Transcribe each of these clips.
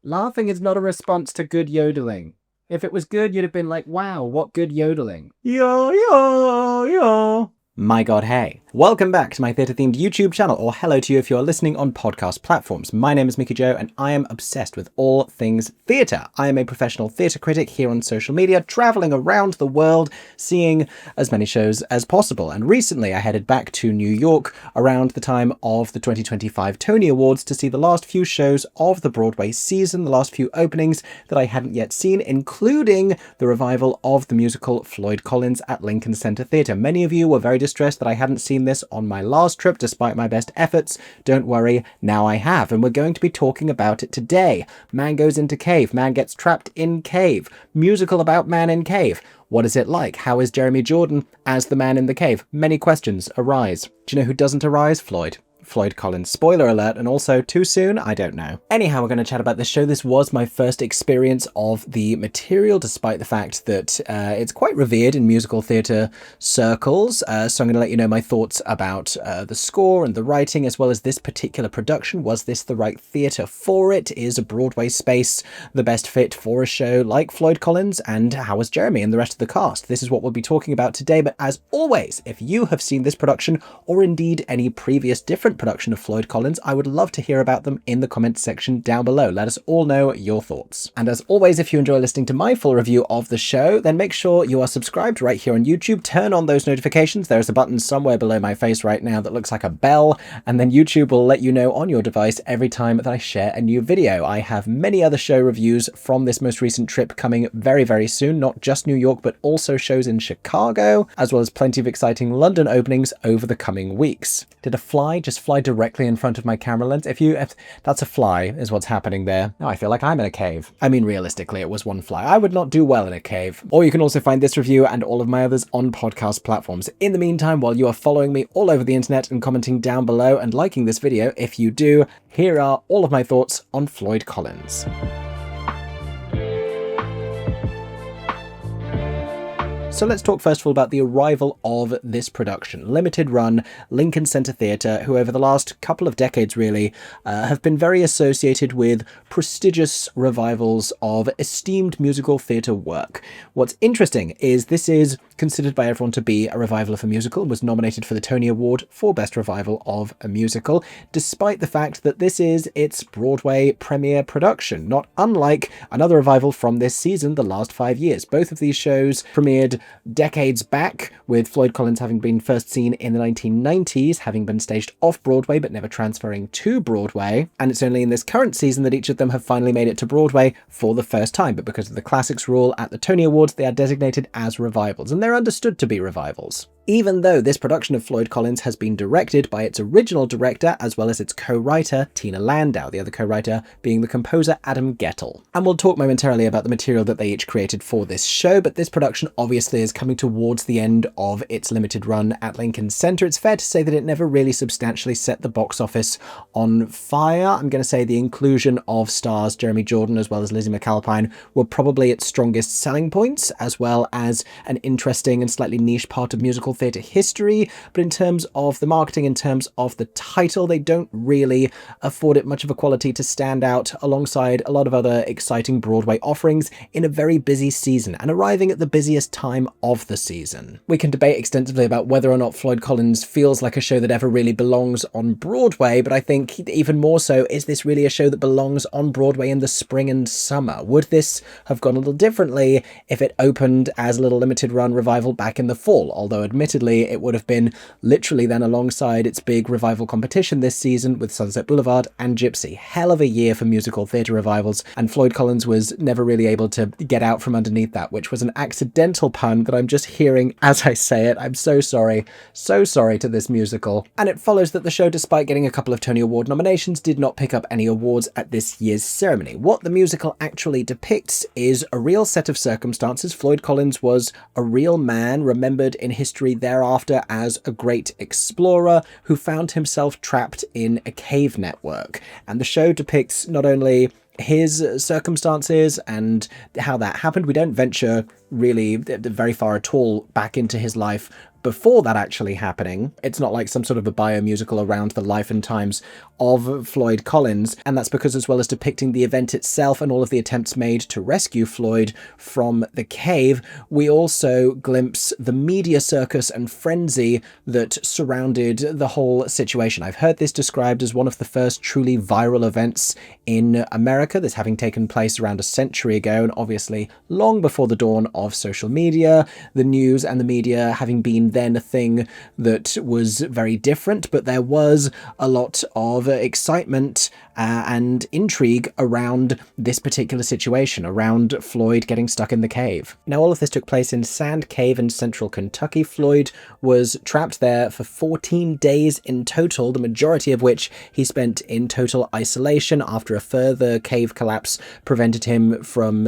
Laughing is not a response to good yodeling. If it was good, you'd have been like, wow, what good yodeling. Yo, yo, yo. My god, hey. Welcome back to my theatre-themed YouTube channel, or hello to you if you're listening on podcast platforms. My name is Mickey Jo, and I am obsessed with all things theatre. I am a professional theatre critic here on social media, travelling around the world, seeing as many shows as possible. And recently I headed back to New York around the time of the 2025 Tony Awards to see the last few shows of the Broadway season, the last few openings that I hadn't yet seen, including the revival of the musical Floyd Collins at Lincoln Center Theatre. Many of you were very distressed that I hadn't seen this on my last trip despite my best efforts. Don't worry, now I have, and we're going to be talking about it today. Man goes into cave, man gets trapped in cave, musical about man in cave. What is it like? How is Jeremy Jordan as the man in the cave? Many questions arise. Do you know who doesn't arise? Floyd Collins. Spoiler alert, and also too soon? I don't know. Anyhow, we're going to chat about this show. This was my first experience of the material, despite the fact that it's quite revered in musical theatre circles. So I'm going to let you know my thoughts about the score and the writing, as well as this particular production. Was this the right theatre for it? Is a Broadway space the best fit for a show like Floyd Collins? And how was Jeremy and the rest of the cast? This is what we'll be talking about today. But as always, if you have seen this production, or indeed any previous different production of Floyd Collins, I would love to hear about them in the comments section down below. Let us all know your thoughts. And as always, if you enjoy listening to my full review of the show, then make sure you are subscribed right here on YouTube. Turn on those notifications. There's a button somewhere below my face right now that looks like a bell, and then YouTube will let you know on your device every time that I share a new video. I have many other show reviews from this most recent trip coming very, very soon, not just New York, but also shows in Chicago, as well as plenty of exciting London openings over the coming weeks. Did a fly just fly directly in front of my camera lens? If that's a fly is what's happening there. Now I feel like I'm in a cave. I mean, realistically, it was one fly. I would not do well in a cave. Or you can also find this review and all of my others on podcast platforms. In the meantime, while you are following me all over the internet and commenting down below and liking this video, if you do, here are all of my thoughts on Floyd Collins. So let's talk first of all about the arrival of this production. Limited run, Lincoln Center Theatre, who over the last couple of decades really have been very associated with prestigious revivals of esteemed musical theatre work. What's interesting is this is considered by everyone to be a revival of a musical and was nominated for the Tony Award for Best Revival of a Musical, despite the fact that this is its Broadway premiere production, not unlike another revival from this season, the last 5 years. Both of these shows premiered decades back, with Floyd Collins having been first seen in the 1990s, having been staged off-Broadway but never transferring to Broadway, and it's only in this current season that each of them have finally made it to Broadway for the first time, but because of the Classics rule at the Tony Awards, they are designated as revivals, and they're understood to be revivals. Even though this production of Floyd Collins has been directed by its original director as well as its co-writer Tina Landau, the other co-writer being the composer Adam Guettel. And we'll talk momentarily about the material that they each created for this show, but this production obviously is coming towards the end of its limited run at Lincoln Center. It's fair to say that it never really substantially set the box office on fire. I'm going to say the inclusion of stars Jeremy Jordan as well as Lizzie McAlpine were probably its strongest selling points, as well as an interesting and slightly niche part of musical theatre history, but in terms of the marketing, in terms of the title, they don't really afford it much of a quality to stand out alongside a lot of other exciting Broadway offerings in a very busy season, and arriving at the busiest time of the season. We can debate extensively about whether or not Floyd Collins feels like a show that ever really belongs on Broadway, but I think even more so, is this really a show that belongs on Broadway in the spring and summer? Would this have gone a little differently if it opened as a little limited run revival back in the fall? Although admittedly it would have been literally then alongside its big revival competition this season with Sunset Boulevard and Gypsy. Hell of a year for musical theatre revivals, and Floyd Collins was never really able to get out from underneath that, which was an accidental pun that I'm just hearing as I say it. I'm so sorry to this musical. And it follows that the show, despite getting a couple of Tony Award nominations, did not pick up any awards at this year's ceremony. What the musical actually depicts is a real set of circumstances. Floyd Collins was a real man, remembered in history thereafter as a great explorer who found himself trapped in a cave network. And the show depicts not only his circumstances and how that happened. We don't venture really very far at all back into his life before that actually happening. It's not like some sort of a biomusical around the life and times of Floyd Collins, and that's because, as well as depicting the event itself and all of the attempts made to rescue Floyd from the cave, we also glimpse the media circus and frenzy that surrounded the whole situation. I've heard this described as one of the first truly viral events in America, this having taken place around a century ago, and obviously long before the dawn of social media, the news and the media having been then a thing that was very different, but there was a lot of excitement and intrigue around this particular situation, around Floyd getting stuck in the cave. Now, all of this took place in Sand Cave in central Kentucky. Floyd was trapped there for 14 days in total, the majority of which he spent in total isolation after a further cave collapse prevented him from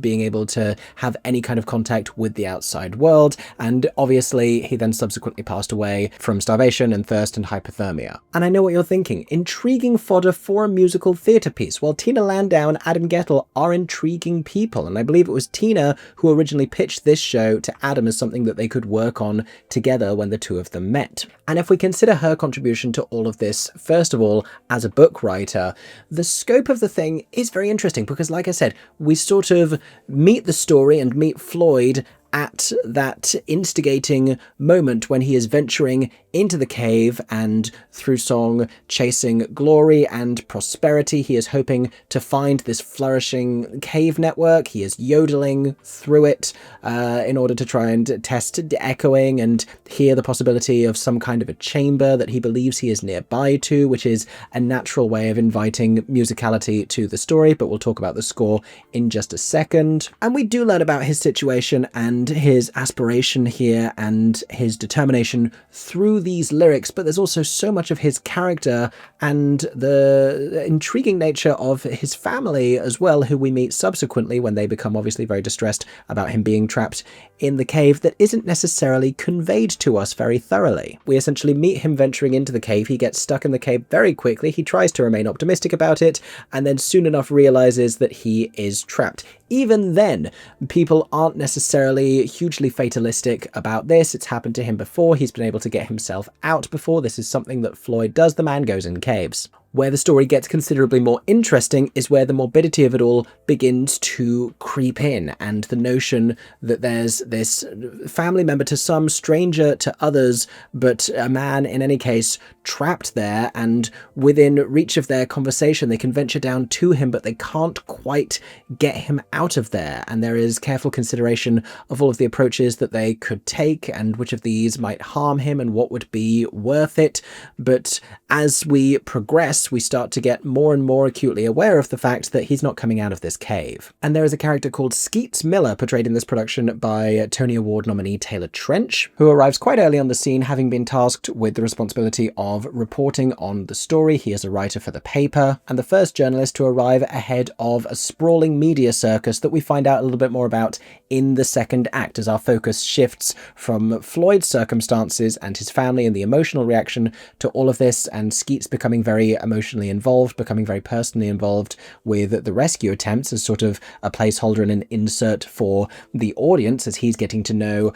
being able to have any kind of contact with the outside world, and obviously he then subsequently passed away from starvation and thirst and hypothermia. And I know what you're thinking, intriguing fodder for a musical theatre piece. Well, Tina Landau and Adam Guettel are intriguing people, and I believe it was Tina who originally pitched this show to Adam as something that they could work on together when the two of them met. And if we consider her contribution to all of this, first of all, as a book writer, the scope of the thing is very interesting because, like I said, we sort of meet the story and meet Floyd at that instigating moment when he is venturing into the cave and through song chasing glory and prosperity. He is hoping to find this flourishing cave network. He is yodeling through it in order to try and test echoing and hear the possibility of some kind of a chamber that he believes he is nearby to, which is a natural way of inviting musicality to the story, but we'll talk about the score in just a second. And we do learn about his situation and his aspiration here and his determination through these lyrics, but there's also so much of his character and the intriguing nature of his family as well, who we meet subsequently when they become obviously very distressed about him being trapped in the cave, that isn't necessarily conveyed to us very thoroughly. We essentially meet him venturing into the cave, he gets stuck in the cave very quickly, he tries to remain optimistic about it, and then soon enough realizes that he is trapped. Even then, people aren't necessarily hugely fatalistic about this. It's happened to him before. He's been able to get himself out before. This is something that Floyd does. The man goes in caves. Where the story gets considerably more interesting is where the morbidity of it all begins to creep in, and the notion that there's this family member to some, stranger to others, but a man in any case trapped there, and within reach of their conversation they can venture down to him, but they can't quite get him out of there. And there is careful consideration of all of the approaches that they could take and which of these might harm him and what would be worth it. But as we progress, we start to get more and more acutely aware of the fact that he's not coming out of this cave. And there is a character called Skeets Miller, portrayed in this production by Tony Award nominee Taylor Trench, who arrives quite early on the scene, having been tasked with the responsibility of reporting on the story. He is a writer for the paper, and the first journalist to arrive ahead of a sprawling media circus that we find out a little bit more about in the second act, as our focus shifts from Floyd's circumstances and his family and the emotional reaction to all of this, and Skeets becoming very emotionally involved, becoming very personally involved with the rescue attempts as sort of a placeholder and an insert for the audience as he's getting to know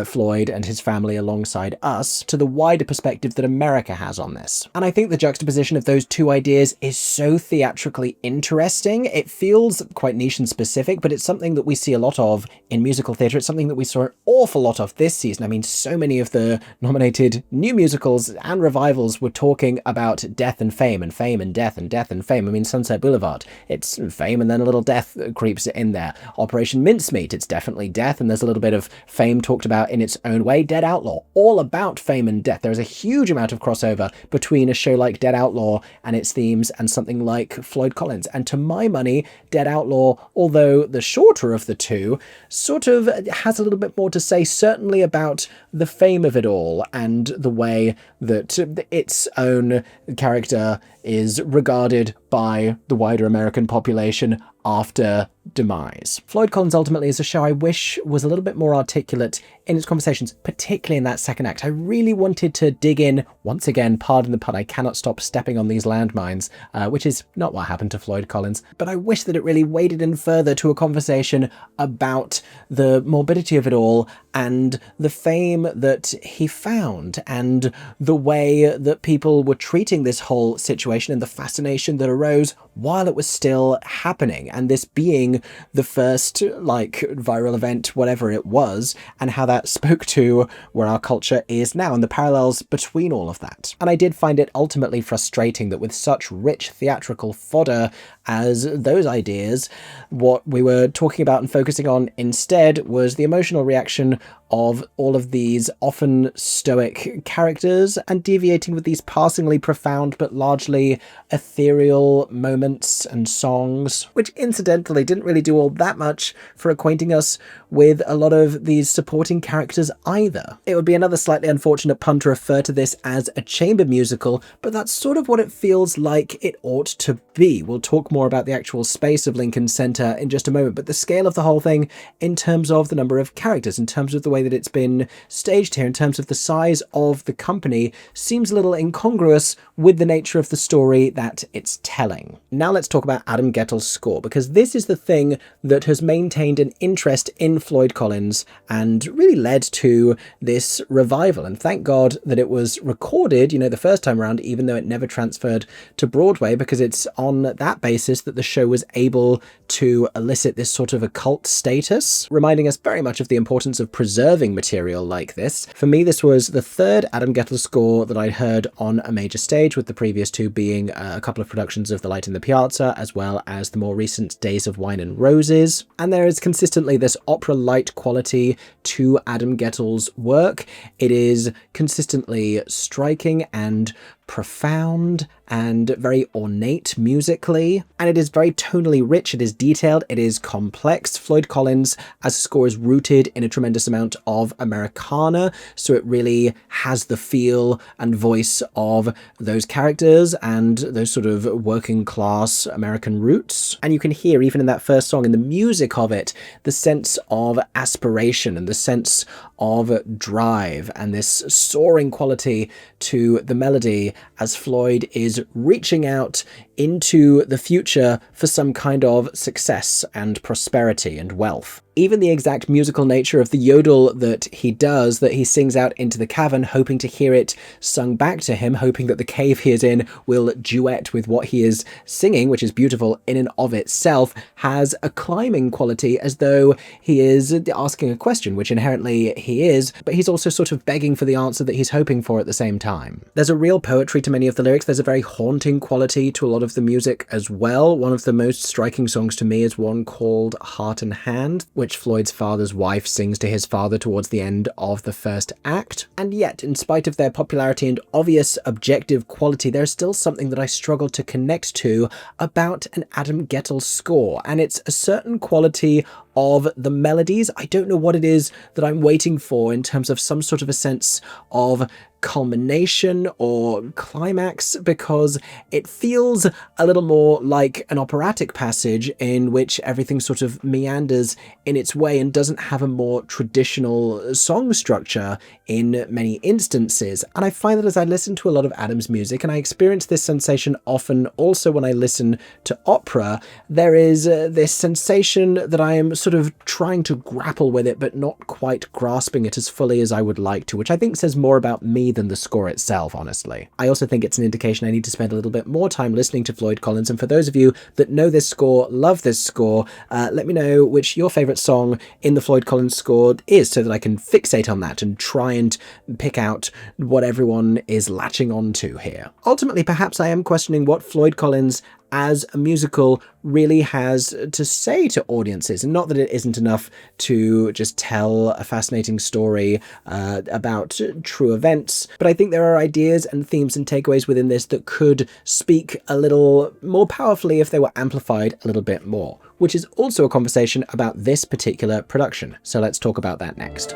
Floyd and his family alongside us, to the wider perspective that America has on this. And I think the juxtaposition of those two ideas is so theatrically interesting. It feels quite niche and specific, but it's something that we see a lot of in musical theatre. It's something that we saw an awful lot of this season. I mean, so many of the nominated new musicals and revivals were talking about death and fame and death and death and fame. I mean, Sunset Boulevard, it's fame and then a little death creeps in there. Operation Mincemeat, it's definitely death and there's a little bit of fame talked about in its own way. Dead Outlaw, all about fame and death. There is a huge amount of crossover between a show like Dead Outlaw and its themes and something like Floyd Collins. And to my money, Dead Outlaw, although the shorter of the two, sort of has a little bit more to say, certainly about the fame of it all and the way that its own character is regarded by the wider American population after demise. Floyd Collins ultimately is a show I wish was a little bit more articulate in its conversations, particularly in that second act. I really wanted to dig in, once again, pardon the pun, I cannot stop stepping on these landmines, which is not what happened to Floyd Collins, but I wish that it really waded in further to a conversation about the morbidity of it all and the fame that he found and the way that people were treating this whole situation and the fascination that arose while it was still happening, and this being the first viral event, whatever it was, and how that spoke to where our culture is now and the parallels between all of that. And I did find it ultimately frustrating that with such rich theatrical fodder as those ideas, what we were talking about and focusing on instead was the emotional reaction of all of these often stoic characters and deviating with these passingly profound but largely ethereal moments and songs, which incidentally didn't really do all that much for acquainting us with a lot of these supporting characters either. It would be another slightly unfortunate pun to refer to this as a chamber musical, but that's sort of what it feels like it ought to be. We'll talk more about the actual space of Lincoln Center in just a moment, but the scale of the whole thing in terms of the number of characters, in terms of the way that it's been staged here, in terms of the size of the company, seems a little incongruous with the nature of the story that it's telling. Now let's talk about Adam Guettel's score, because this is the thing that has maintained an interest in Floyd Collins and really led to this revival. And thank God that it was recorded, the first time around, even though it never transferred to Broadway, because it's on that basis that the show was able to elicit this sort of occult status, reminding us very much of the importance of preserving material like this. For me, this was the third Adam Guettel score that I'd heard on a major stage, with the previous two being a couple of productions of The Light in the Piazza, as well as the more recent Days of Wine and Roses. And there is consistently this opera-light quality to Adam Guettel's work. It is consistently striking and profound and very ornate musically, and it is very tonally rich, it is detailed, it is complex. Floyd Collins as a score is rooted in a tremendous amount of Americana, so it really has the feel and voice of those characters and those sort of working class American roots. And you can hear, even in that first song, in the music of it, the sense of aspiration and the sense of drive and this soaring quality to the melody as Floyd is reaching out into the future for some kind of success and prosperity and wealth. Even the exact musical nature of the yodel that he does, that he sings out into the cavern, hoping to hear it sung back to him, hoping that the cave he is in will duet with what he is singing, which is beautiful in and of itself, has a climbing quality as though he is asking a question, which inherently he is, but he's also sort of begging for the answer that he's hoping for at the same time. There's a real poetry to many of the lyrics. There's a very haunting quality to a lot of the music as well. One of the most striking songs to me is one called Heart and Hand, which Floyd's father's wife sings to his father towards the end of the first act. And yet, in spite of their popularity and obvious objective quality, there's still something that I struggle to connect to about an Adam Guettel score, and it's a certain quality of the melodies. I don't know what it is that I'm waiting for in terms of some sort of a sense of culmination or climax, because it feels a little more like an operatic passage in which everything sort of meanders in its way and doesn't have a more traditional song structure in many instances. And I find that as I listen to a lot of Adam's music, and I experience this sensation often also when I listen to opera, there is this sensation that I am sort of trying to grapple with it but not quite grasping it as fully as I would like to, which I think says more about me than the score itself, honestly. I also think it's an indication I need to spend a little bit more time listening to Floyd Collins, and for those of you that know this score, love this score, let me know which your favourite song in the Floyd Collins score is, so that I can fixate on that and try and pick out what everyone is latching on to here. Ultimately, perhaps I am questioning what Floyd Collins as a musical really has to say to audiences, and not that it isn't enough to just tell a fascinating story about true events, but I think there are ideas and themes and takeaways within this that could speak a little more powerfully if they were amplified a little bit more, which is also a conversation about this particular production. So let's talk about that next.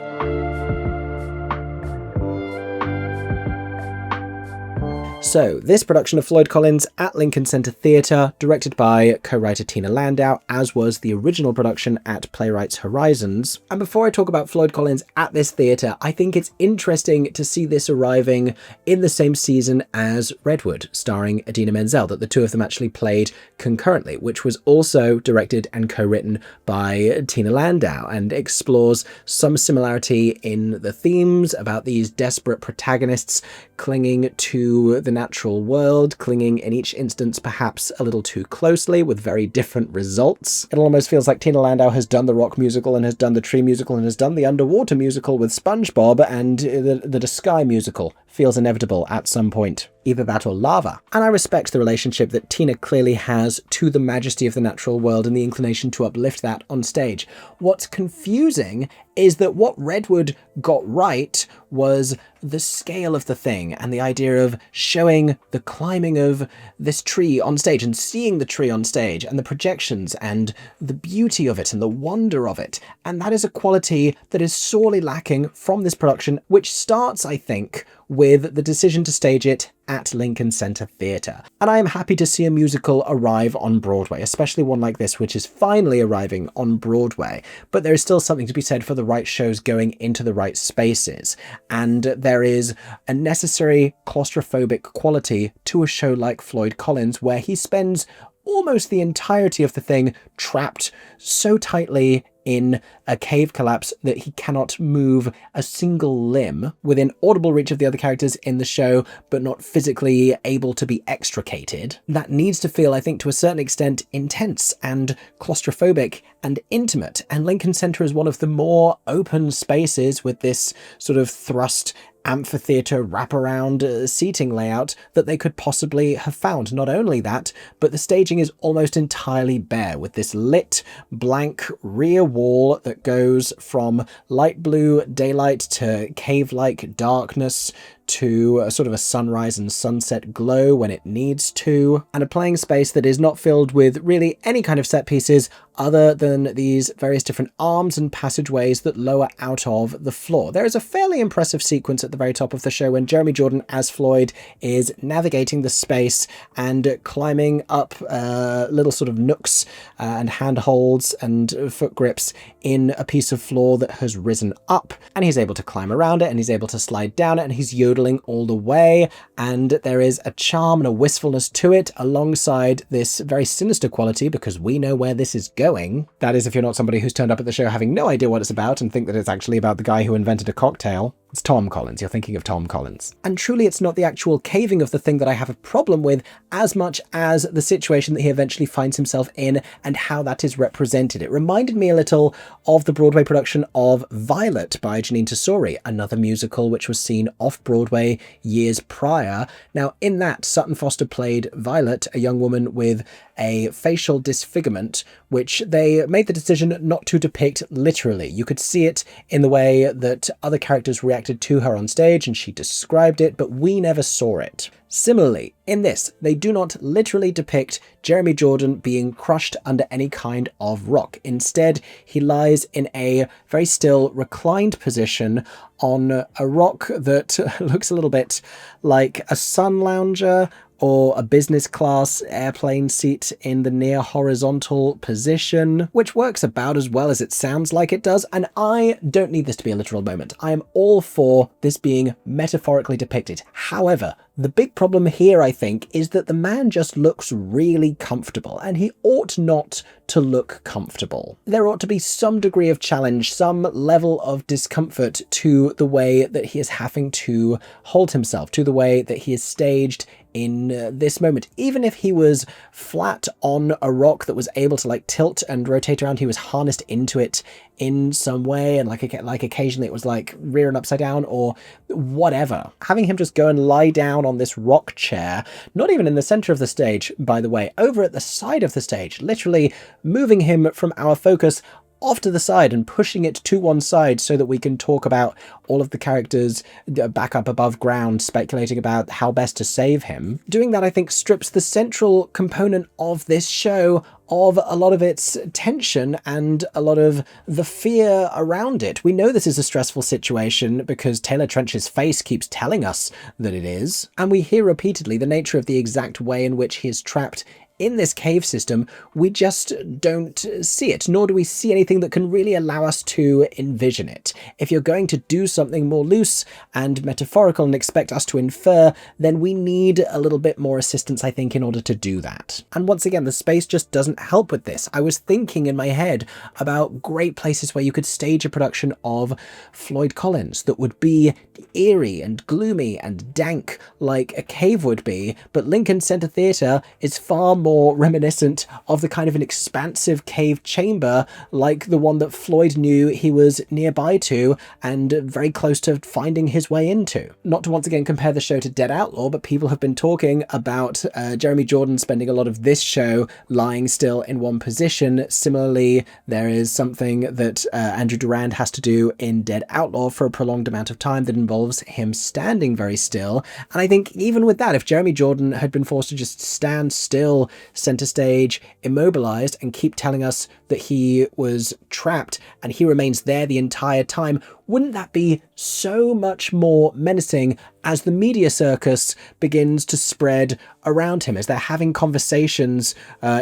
So, this production of Floyd Collins at Lincoln Center Theatre, directed by co-writer Tina Landau, as was the original production at Playwrights Horizons. And before I talk about Floyd Collins at this theatre, I think it's interesting to see this arriving in the same season as Redwood, starring Idina Menzel, that the two of them actually played concurrently, which was also directed and co-written by Tina Landau, and explores some similarity in the themes about these desperate protagonists clinging to the natural world, clinging in each instance perhaps a little too closely with very different results. It almost feels like Tina Landau has done the rock musical and has done the tree musical and has done the underwater musical with SpongeBob, and the sky musical feels inevitable at some point. Either that or lava. And I respect the relationship that Tina clearly has to the majesty of the natural world and the inclination to uplift that on stage. What's confusing is that what Redwood got right was the scale of the thing and the idea of showing the climbing of this tree on stage and seeing the tree on stage and the projections and the beauty of it and the wonder of it. And that is a quality that is sorely lacking from this production, which starts, I think, with the decision to stage it at Lincoln Center Theatre. And I am happy to see a musical arrive on Broadway, especially one like this, which is finally arriving on Broadway. But there is still something to be said for the right shows going into the right spaces. And there is a necessary claustrophobic quality to a show like Floyd Collins, where he spends almost the entirety of the thing trapped so tightly in a cave collapse that he cannot move a single limb, within audible reach of the other characters in the show, but not physically able to be extricated. That needs to feel, I think, to a certain extent, intense and claustrophobic and intimate. And Lincoln Center is one of the more open spaces with this sort of thrust amphitheatre wraparound seating layout that they could possibly have found. Not only that, but the staging is almost entirely bare, with this lit, blank rear wall that goes from light blue daylight to cave-like darkness to a sort of a sunrise and sunset glow when it needs to, and a playing space that is not filled with really any kind of set pieces other than these various different arms and passageways that lower out of the floor. There is a fairly impressive sequence at the very top of the show when Jeremy Jordan as Floyd is navigating the space and climbing up little sort of nooks and handholds and foot grips in a piece of floor that has risen up, and he's able to climb around it and he's able to slide down it, and he's yodeling all the way, and there is a charm and a wistfulness to it alongside this very sinister quality, because we know where this is going. That is, if you're not somebody who's turned up at the show having no idea what it's about and think that it's actually about the guy who invented a cocktail. It's Tom Collins. You're thinking of Tom Collins. And truly, it's not the actual caving of the thing that I have a problem with as much as the situation that he eventually finds himself in and how that is represented. It reminded me a little of the Broadway production of Violet by Janine Tesori, another musical which was seen off-Broadway years prior. Now, in that, Sutton Foster played Violet, a young woman with a facial disfigurement, which they made the decision not to depict literally. You could see it in the way that other characters reacted to her on stage, and she described it, but we never saw it. Similarly, in this, they do not literally depict Jeremy Jordan being crushed under any kind of rock. Instead, he lies in a very still, reclined position on a rock that looks a little bit like a sun lounger or a business class airplane seat in the near horizontal position, which works about as well as it sounds like it does. And I don't need this to be a literal moment. I am all for this being metaphorically depicted. However, the big problem here, I think, is that the man just looks really comfortable, and he ought not to look comfortable. There ought to be some degree of challenge, some level of discomfort to the way that he is having to hold himself, to the way that he is staged in this moment. Even if he was flat on a rock that was able to like tilt and rotate around, he was harnessed into it in some way, and like occasionally it was like rear and upside down or whatever. Having him just go and lie down on this rock chair, not even in the center of the stage, by the way, over at the side of the stage, literally moving him from our focus off to the side and pushing it to one side so that we can talk about all of the characters back up above ground, speculating about how best to save him. Doing that, I think, strips the central component of this show of a lot of its tension and a lot of the fear around it. We know this is a stressful situation because Taylor Trench's face keeps telling us that it is, and we hear repeatedly the nature of the exact way in which he is trapped in this cave system. We just don't see it, nor do we see anything that can really allow us to envision it. If you're going to do something more loose and metaphorical and expect us to infer, then we need a little bit more assistance, I think, in order to do that. And once again, the space just doesn't help with this. I was thinking in my head about great places where you could stage a production of Floyd Collins that would be eerie and gloomy and dank like a cave would be, but Lincoln Center Theatre is far more reminiscent of the kind of an expansive cave chamber like the one that Floyd knew he was nearby to and very close to finding his way into. Not to once again compare the show to Dead Outlaw, but people have been talking about Jeremy Jordan spending a lot of this show lying still in one position. Similarly, there is something that Andrew Durand has to do in Dead Outlaw for a prolonged amount of time that involves him standing very still. And I think even with that, if Jeremy Jordan had been forced to just stand still center stage, immobilized, and keep telling us that he was trapped and he remains there the entire time, wouldn't that be so much more menacing as the media circus begins to spread around him, as they're having conversations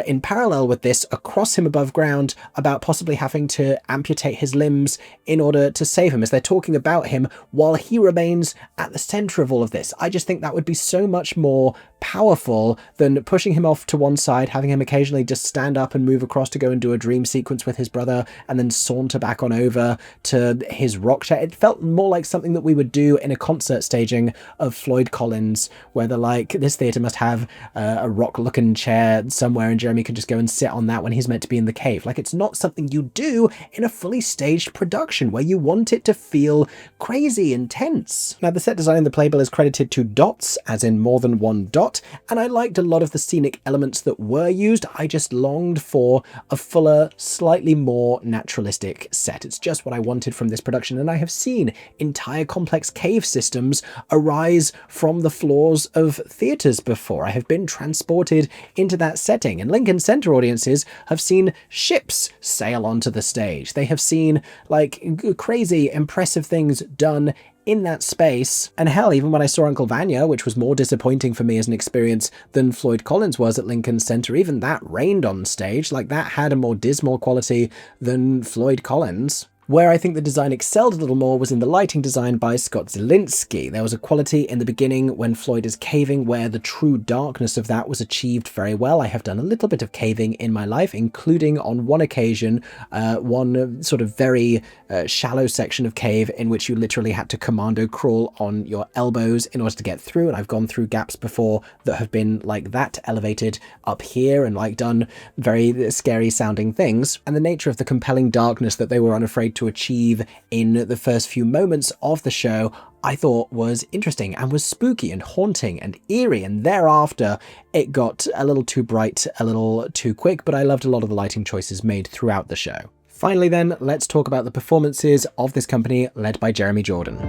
in parallel with this across him above ground about possibly having to amputate his limbs in order to save him, as they're talking about him while he remains at the center of all of this. I just think that would be so much more powerful than pushing him off to one side, having him occasionally just stand up and move across to go and do a dream sequence with his brother and then saunter back on over to his rock chair. It felt more like something that we would do in a concert staging of Floyd Collins, where they're like, this theatre must have a rock looking chair somewhere and Jeremy can just go and sit on that when he's meant to be in the cave. Like, it's not something you do in a fully staged production where you want it to feel crazy and tense. Now, the set design in the playbill is credited to dots, as in more than one dot, and I liked a lot of the scenic elements that were used. I just longed for a fuller, slightly more naturalistic set. It's just what I wanted from this production, and I have seen entire complex cave systems arise from the floors of theatres before. I have been transported into that setting, and Lincoln Center audiences have seen ships sail onto the stage. They have seen like crazy, impressive things done in that space. And hell, even when I saw Uncle Vanya, which was more disappointing for me as an experience than Floyd Collins was at Lincoln Center, even that rained on stage. Like, that had a more dismal quality than Floyd Collins. Where I think the design excelled a little more was in the lighting design by Scott Zielinski. There was a quality in the beginning when Floyd is caving where the true darkness of that was achieved very well. I have done a little bit of caving in my life, including on one occasion, one sort of very shallow section of cave in which you literally had to commando crawl on your elbows in order to get through. And I've gone through gaps before that have been like that, elevated up here and like done very scary sounding things. And the nature of the compelling darkness that they were unafraid to achieve in the first few moments of the show, I thought was interesting and was spooky and haunting and eerie, and thereafter it got a little too bright, a little too quick, but I loved a lot of the lighting choices made throughout the show. Finally then, let's talk about the performances of this company led by Jeremy Jordan.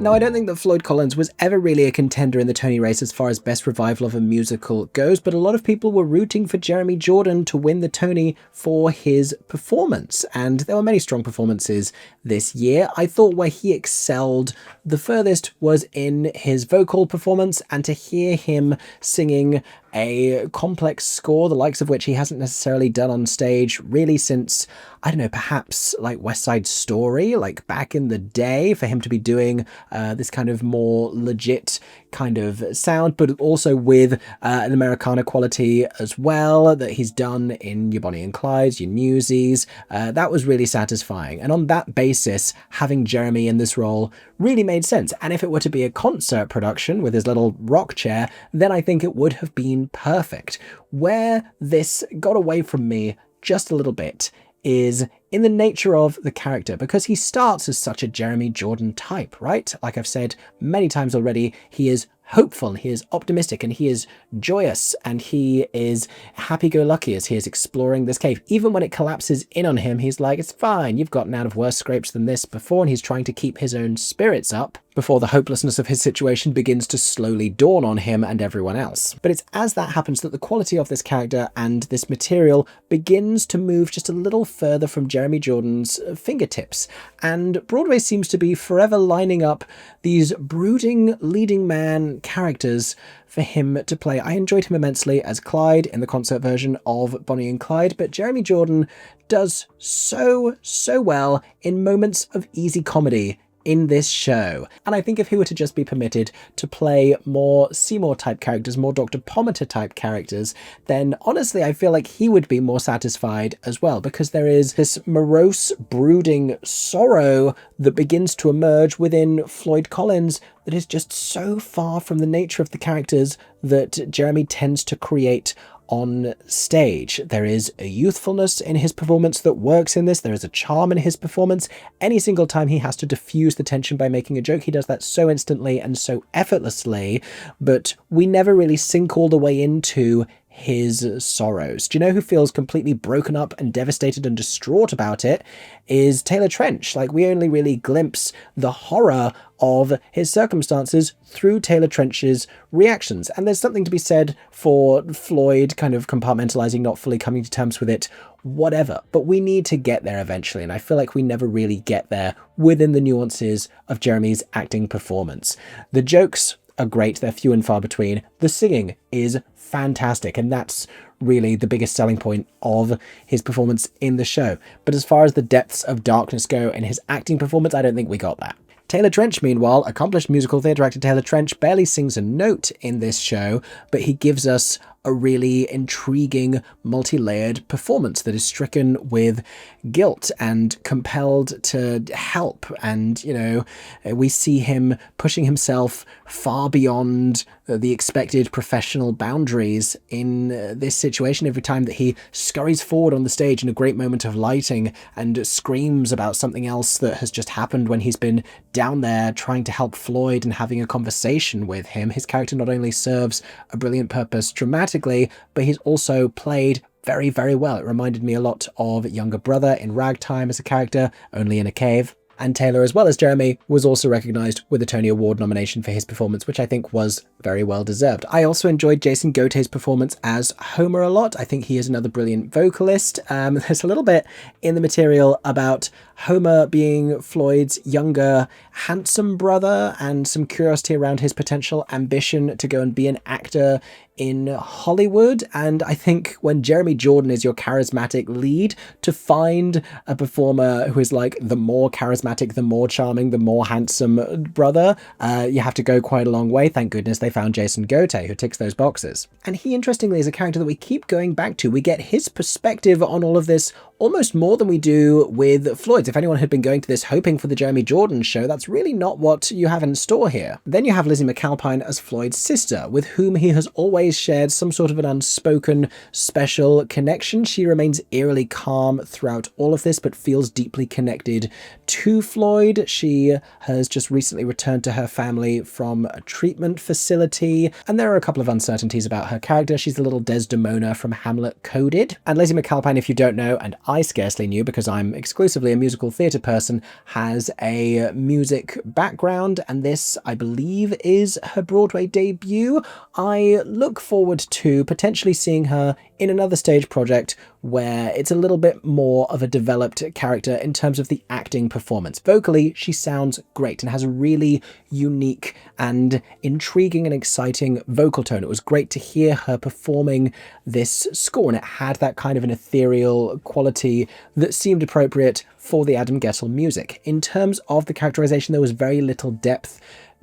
Now, I don't think that Floyd Collins was ever really a contender in the Tony race as far as best revival of a musical goes, but a lot of people were rooting for Jeremy Jordan to win the Tony for his performance, and there were many strong performances this year. I thought where he excelled the furthest was in his vocal performance, and to hear him singing a complex score, the likes of which he hasn't necessarily done on stage really since, I don't know, perhaps like West Side Story, like back in the day, for him to be doing this kind of more legit kind of sound, but also with an Americana quality as well that he's done in your Bonnie and Clydes, your Newsies. That was really satisfying. And on that basis, having Jeremy in this role really made sense. And if it were to be a concert production with his little rock chair, then I think it would have been perfect. Where this got away from me just a little bit is in the nature of the character, because he starts as such a Jeremy Jordan type, right? Like I've said many times already, he is hopeful, he is optimistic, and he is joyous, and he is happy-go-lucky as he is exploring this cave. Even when it collapses in on him, he's like, it's fine, you've gotten out of worse scrapes than this before, and he's trying to keep his own spirits up before the hopelessness of his situation begins to slowly dawn on him and everyone else. But it's as that happens that the quality of this character and this material begins to move just a little further from Jeremy Jordan's fingertips, and Broadway seems to be forever lining up these brooding leading man characters for him to play. I enjoyed him immensely as Clyde in the concert version of Bonnie and Clyde, but Jeremy Jordan does so well in moments of easy comedy in this show. And I think if he were to just be permitted to play more Seymour type characters, more Dr. Pomatter type characters, then honestly I feel like he would be more satisfied as well, because there is this morose, brooding sorrow that begins to emerge within Floyd Collins that is just so far from the nature of the characters that Jeremy tends to create on stage. There is a youthfulness in his performance that works in this. There is a charm in his performance. Any single time he has to diffuse the tension by making a joke, he does that so instantly and so effortlessly, but we never really sink all the way into his sorrows. Do you know who feels completely broken up and devastated and distraught about it? Is Taylor Trench. Like, we only really glimpse the horror of his circumstances through Taylor Trench's reactions. And there's something to be said for Floyd kind of compartmentalizing, not fully coming to terms with it, whatever. But we need to get there eventually, and I feel like we never really get there within the nuances of Jeremy's acting performance. The jokes are great, they're few and far between. The singing is fantastic, and that's really the biggest selling point of his performance in the show. But as far as the depths of darkness go in his acting performance, I don't think we got that. Taylor Trench, meanwhile, accomplished musical theatre actor Taylor Trench, barely sings a note in this show, but he gives us a really intriguing, multi-layered performance that is stricken with guilt and compelled to help. And, you know, we see him pushing himself far beyond the expected professional boundaries in this situation every time that he scurries forward on the stage in a great moment of lighting and screams about something else that has just happened when he's been down there trying to help Floyd and having a conversation with him. His character not only serves a brilliant purpose dramatically, but he's also played very, very well. It reminded me a lot of Younger Brother in Ragtime as a character, only in a cave. And Taylor, as well as Jeremy, was also recognised with a Tony Award nomination for his performance, which I think was very well deserved. I also enjoyed Jason Gautier's performance as Homer a lot. I think he is another brilliant vocalist. There's a little bit in the material about Homer being Floyd's younger, handsome brother, and some curiosity around his potential ambition to go and be an actor in Hollywood. And I think when Jeremy Jordan is your charismatic lead, to find a performer who is like the more charismatic, the more charming, the more handsome brother, you have to go quite a long way. Thank goodness they found Jason Gautier, who ticks those boxes. And he, interestingly, is a character that we keep going back to. We get his perspective on all of this almost more than we do with Floyd's. If anyone had been going to this hoping for the Jeremy Jordan show, that's really not what you have in store here. Then you have Lizzie McAlpine as Floyd's sister, with whom he has always shared some sort of an unspoken special connection. She remains eerily calm throughout all of this, but feels deeply connected to Floyd. She has just recently returned to her family from a treatment facility, and there are a couple of uncertainties about her character. She's a little Desdemona from Hamlet coded. And Lizzie McAlpine, if you don't know, and I scarcely knew because I'm exclusively a musical theatre person, has a music background, and this, I believe, is her Broadway debut. I look forward to potentially seeing her in another stage project where it's a little bit more of a developed character in terms of the acting performance. Vocally, she sounds great and has a really unique and intriguing and exciting vocal tone. It was great to hear her performing this score, and it had that kind of an ethereal quality that seemed appropriate for the Adam Guettel music. In terms of the characterization, there was very little depth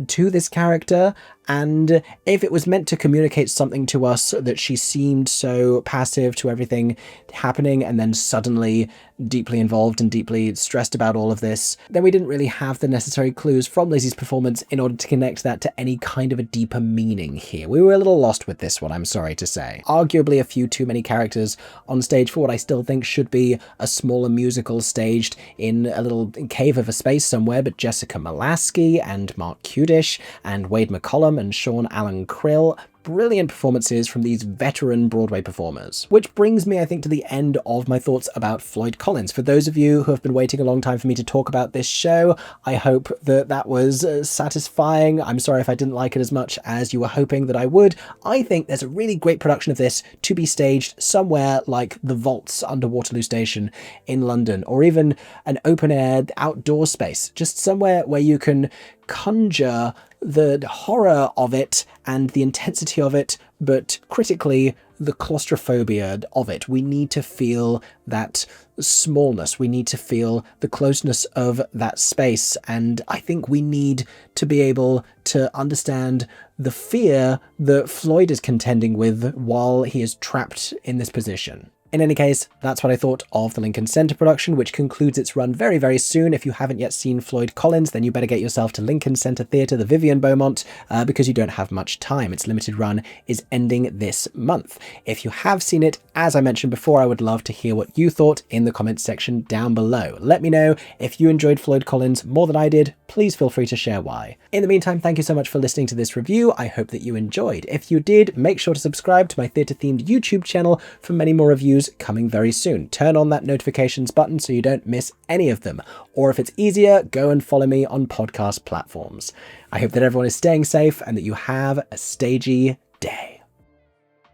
to this character, And if it was meant to communicate something to us that she seemed so passive to everything happening and then suddenly deeply involved and deeply stressed about all of this, then we didn't really have the necessary clues from Lizzie's performance in order to connect that to any kind of a deeper meaning here. We were a little lost with this one, I'm sorry to say. Arguably a few too many characters on stage for what I still think should be a smaller musical staged in a little cave of a space somewhere, but Jessica Malasky and Mark Kudish and Wade McCollum and Sean Allen Krill, brilliant performances from these veteran Broadway performers. Which brings me, I think, to the end of my thoughts about Floyd Collins. For those of you who have been waiting a long time for me to talk about this show, I hope that that was satisfying. I'm sorry if I didn't like it as much as you were hoping that I would. I think there's a really great production of this to be staged somewhere like the vaults under Waterloo Station in London, or even an open-air outdoor space, just somewhere where you can conjure the horror of it and the intensity of it, but critically, the claustrophobia of it. We need to feel that smallness. We need to feel the closeness of that space. And I think we need to be able to understand the fear that Floyd is contending with while he is trapped in this position. In any case, that's what I thought of the Lincoln Center production, which concludes its run very, very soon. If you haven't yet seen Floyd Collins, then you better get yourself to Lincoln Center Theatre, the Vivian Beaumont, because you don't have much time. Its limited run is ending this month. If you have seen it, as I mentioned before, I would love to hear what you thought in the comments section down below. Let me know if you enjoyed Floyd Collins more than I did. Please feel free to share why. In the meantime, thank you so much for listening to this review. I hope that you enjoyed. If you did, make sure to subscribe to my theatre-themed YouTube channel for many more reviews coming very soon. Turn on that notifications button so you don't miss any of them. Or if it's easier, go and follow me on podcast platforms. I hope that everyone is staying safe and that you have a stagey day.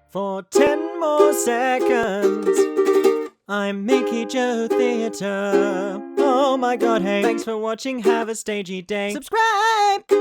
For 10 more seconds, I'm MickeyJoTheatre. Oh my god, hey, thanks for watching, have a stagey day. Subscribe!